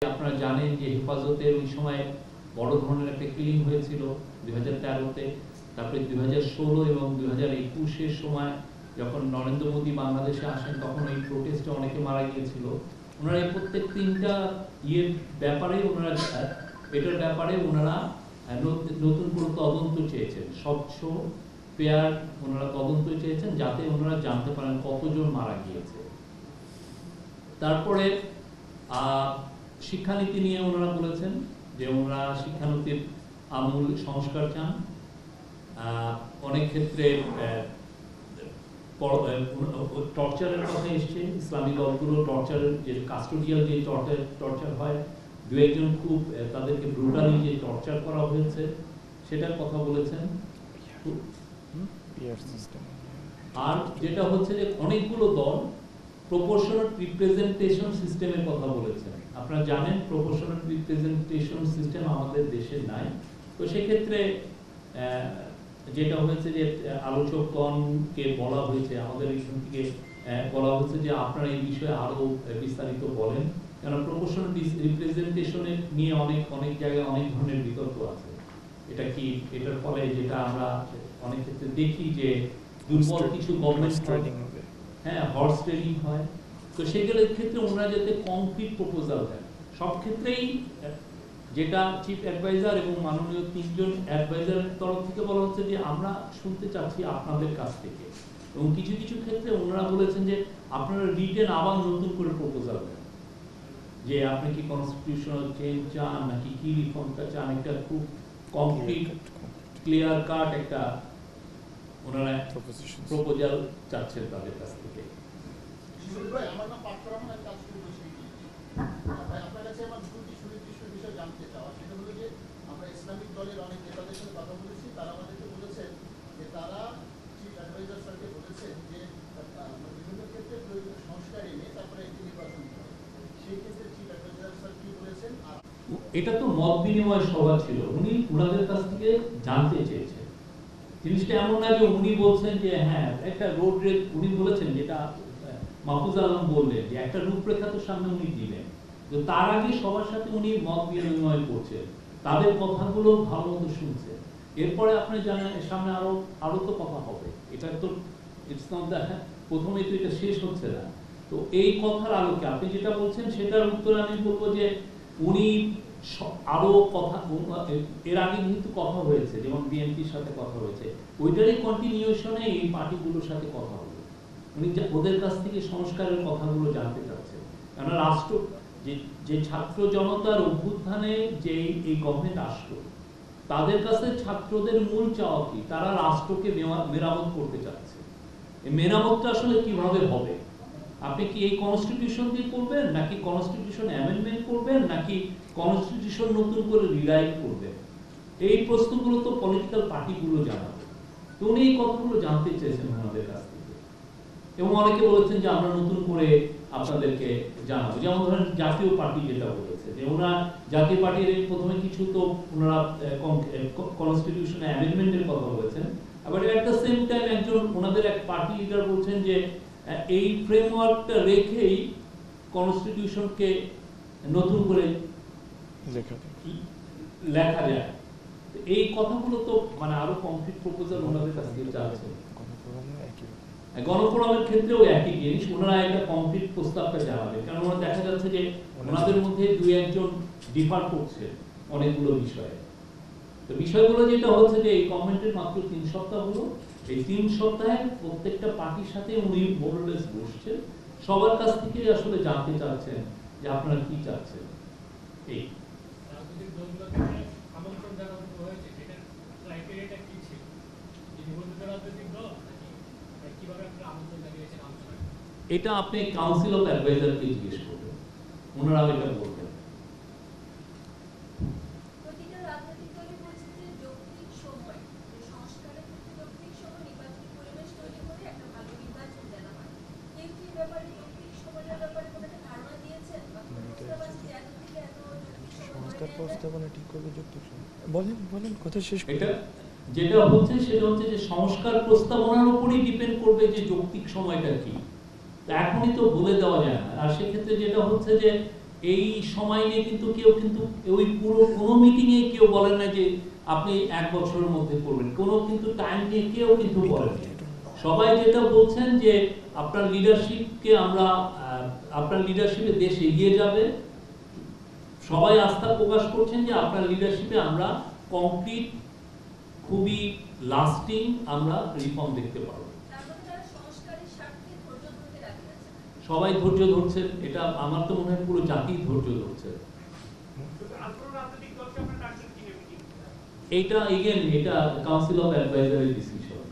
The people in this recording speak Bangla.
আপনারা জানেন যে হেফাজতের ওই সময় বড় ধরনের একটা কিলিং হয়েছিল 2013-তে, তারপরে 2016 এবং 2021-এর সময় যখন নরেন্দ্র মোদী বাংলাদেশে আসেন তখন ওই প্রোটেস্টে অনেকে মারা গিয়েছিল। ওনারা এই প্রত্যেক তিনটা ব্যাপারে এটার ব্যাপারে ওনারা নতুন করে তদন্ত চেয়েছেন, স্বচ্ছ ফেয়ার ওনারা তদন্ত চেয়েছেন যাতে ওনারা জানতে পারেন কতজন মারা গিয়েছে। তারপরে শিক্ষানীতি নিয়ে ওনারা বলেছেন যে ওনারা শিক্ষানীতির আমূল সংস্কার চান। অনেক ক্ষেত্রে টর্চারের কথা এসছে, ইসলামী দলগুলো টর্চারের যে কাস্টোডিয়াল যে টর্চার হয়, দু একজন খুব তাদেরকে ব্রুটালি যে টর্চার করা হয়েছে সেটার কথা বলেছেন। আর যেটা হচ্ছে যে অনেকগুলো দল প্রপোর্শনাল রিপ্রেজেন্টেশন সিস্টেমের কথা বলেছেন। আপনারা জানেন প্রপোর্শনাল রিপ্রেজেন্টেশন সিস্টেম আমাদের দেশে নাই। তো সেক্ষেত্রে যেটা হয়েছে যে আলোচকগণকে বলা হয়েছে, আমাদের এখান থেকে বলা হয়েছে যে আপনারা এই বিষয়ে আরো বিস্তারিত বলেন, কারণ প্রপোর্শনাল রিপ্রেজেন্টেশনের নিয়ে অনেক জায়গায় অনেক ধরনের বিতর্ক আছে। এটা কি এটার ফলে যেটা আমরা অনেক ক্ষেত্রে দেখি যে দুর্বল কিছু গভর্নমেন্ট হর্স ট্রেডিং হয়। তো সেগুলোর ক্ষেত্রে ওনারা যাতে কংক্রিট প্রপোজাল দেন। সব ক্ষেত্রেই যেটা চিফ অ্যাডভাইজার এবং মাননীয় তিনজন অ্যাডভাইজারের তরফ থেকে বলা হচ্ছে যে আমরা শুনতে চাচ্ছি আপনাদের কাছ থেকে, এবং কিছু কিছু ক্ষেত্রে ওনারা বলেছেন যে আপনারা রিটেন আবার নতুন করে প্রপোজাল দেন, যে আপনি কি কনস্টিটিউশনাল চেঞ্জ চান নাকি কি রিফর্মটা চান, একটা খুব কংক্রিট ক্লিয়ার কাট একটা ওনারা প্রপোজাল চাচ্ছেন তাদের কাছ থেকে। আমার নাম পার্থ রহমান, আমি কাজ করি আপনার কাছে আমার দুটি সুনির্দিষ্ট বিষয় জানতে চাওয়া। সেটা হলো যে আমরা ইসলামিক দলের অনেক নেতাদের সাথে কথা বলেছি, তারা আমাদেরকে বলেছেন যে তারা চিফ অ্যাডভাইজার স্যারকে বলেছেন যে বিভিন্ন ক্ষেত্রে প্রয়োজনীয় সংস্কার এনে তারপরে একটি নির্বাচন করে। সেই ক্ষেত্রে চিফ অ্যাডভাইজার স্যার কি বলেছেন? এটা তো মত বিনিময় সভা ছিল, উনি ওনাদের কাছ থেকে জানতে চেয়েছেন। জিনিসটা এমন না যে উনি বলছেন যে হ্যাঁ একটা রোড রেট, উনি বলেছেন যেটা মাহফুজ আলম বললেন যে একটা রূপরেখা তো সামনে উনি দিলেন, তো তার আগে সবার সাথে উনি মত বিনিময় করছেন, তাদের কথাগুলো ভালো মতো শুনছেন। এরপরে আপনি জানেন সামনে আরো তো কথা হবে, এটা তো ইটস নট দ্যাট প্রথমেই তো এটা শেষ হচ্ছে না। তো এই কথার আলোকে আপনি যেটা বলছেন সেটার উত্তরে আমি বলবো যে উনি আরো কথা, এর আগে কিন্তু কথা হয়েছে, যেমন বিএনপির সাথে কথা হয়েছে, ওইটারই কন্টিনিউশনে এই পার্টিগুলোর সাথে কথা হলো। উনি ওদের কাছ থেকে সংস্কারের কথাগুলো জানতে চাচ্ছেন, কারণ রাষ্ট্র যে ছাত্র জনতার অভ্যুত্থানে যে এই গভর্নমেন্ট আসলো, তাদের কাছে ছাত্রদের মূল চাওয়া কি, তারা রাষ্ট্রকে মেরামত করতে চাচ্ছে। এই মেরামতটা আসলে কিভাবে হবে? আপনি কি এই কনস্টিটিউশন দিয়ে করবেন, নাকি কনস্টিটিউশন অ্যামেন্ডমেন্ট করবেন, নাকি কনস্টিটিউশন নতুন করে রিরাইট করবেন? এই প্রশ্নগুলো তো পলিটিক্যাল পার্টিগুলো জানাবে। তো উনি এই কথাগুলো জানতে চেয়েছেন আমাদের কাছ থেকে, এবং অনেকে বলেছেন যে আমরা নতুন করে আপনাদেরকে জানাবো। যেমন ধরেন জাতীয় পার্টি যেটা বলেছে যে ওনারা জাতীয় পার্টির প্রথমে কিছু তো ওনারা কনস্টিটিউশনে অ্যামেন্ডমেন্টের কথা বলেছেন, আবার এট দ্য সেম টাইম একজন ওনাদের এক পার্টি লিডার বলছেন যে এই ফ্রেমওয়ার্কটা রেখেই কনস্টিটিউশনকে নতুন করে লেখা যায়। এই কথাগুলো তো মানে আরো কংক্রিট প্রপোজাল ওনাদের কাছ থেকে চাচ্ছে। গণফোরামের ক্ষেত্রেও একই জিনিস, ওনারা একটা কংক্রিট প্রস্তাবটা জানাবে, কারণ ওনারা দেখা যাচ্ছে যে ওনাদের মধ্যে দুই একজন ডিফার করছে অনেকগুলো বিষয়ে। তো বিষয়গুলো যেটা হচ্ছে যে এই গভর্নমেন্টের মাত্র 3 সপ্তাহ হলো, এই 3 সপ্তাহে প্রত্যেকটা পার্টির সাথে উনি মোরলেস বসছেন, সবার কাছ থেকে আসলে জানতে চাচ্ছেন যে আপনারা কি চাচ্ছেন। এই রাজনৈতিক দলগুলোকে আমন্ত্রণ জানানো হয়েছে, এটা ক্রাইটেরিয়াটা কি ছিল? রাজনৈতিক দল কিভাবে আপনারা আমন্ত্রণ জানিয়েছেন আলোচনায়? এটা আপনি কাউন্সিল অফ অ্যাডভাইজারকে জিজ্ঞেস করবেন, ওনারা এটা বলবেন। যেটা হচ্ছে সেটা হচ্ছে যে সংস্কার প্রস্তাবনার উপরই ডিপেন্ড করবে যে যৌক্তিক সময়টা কি, এখনই তো বলে দেওয়া যায় না। আর সেক্ষেত্রে যেটা হচ্ছে যে এই সময় নিয়ে কিন্তু কেউ কিন্তু ওই পুরো কোনো মিটিংয়ে কেউ বলেন না যে আপনি 1 বছরের মধ্যে করবেন, কোনো কিন্তু টাইম নিয়ে কেউ কিন্তু বলেন না। সবাই যেটা বলছেন যে আপনার লিডারশিপকে আমরা আপনার লিডারশিপে দেশ এগিয়ে যাবে, সবাই আস্থা প্রকাশ করছেন যে আপনার লিডারশিপে আমরা কংক্রিট খুবই লাস্টিং আমরা রিফর্ম দেখতে পারবো। সবাই ধৈর্য ধরছেন, এটা আমার তো মনে হয় পুরো জাতি ধৈর্য ধরছে। এইটা এগেন এটা কাউন্সিল অফ অ্যাডভাইজারের ডিসিশন।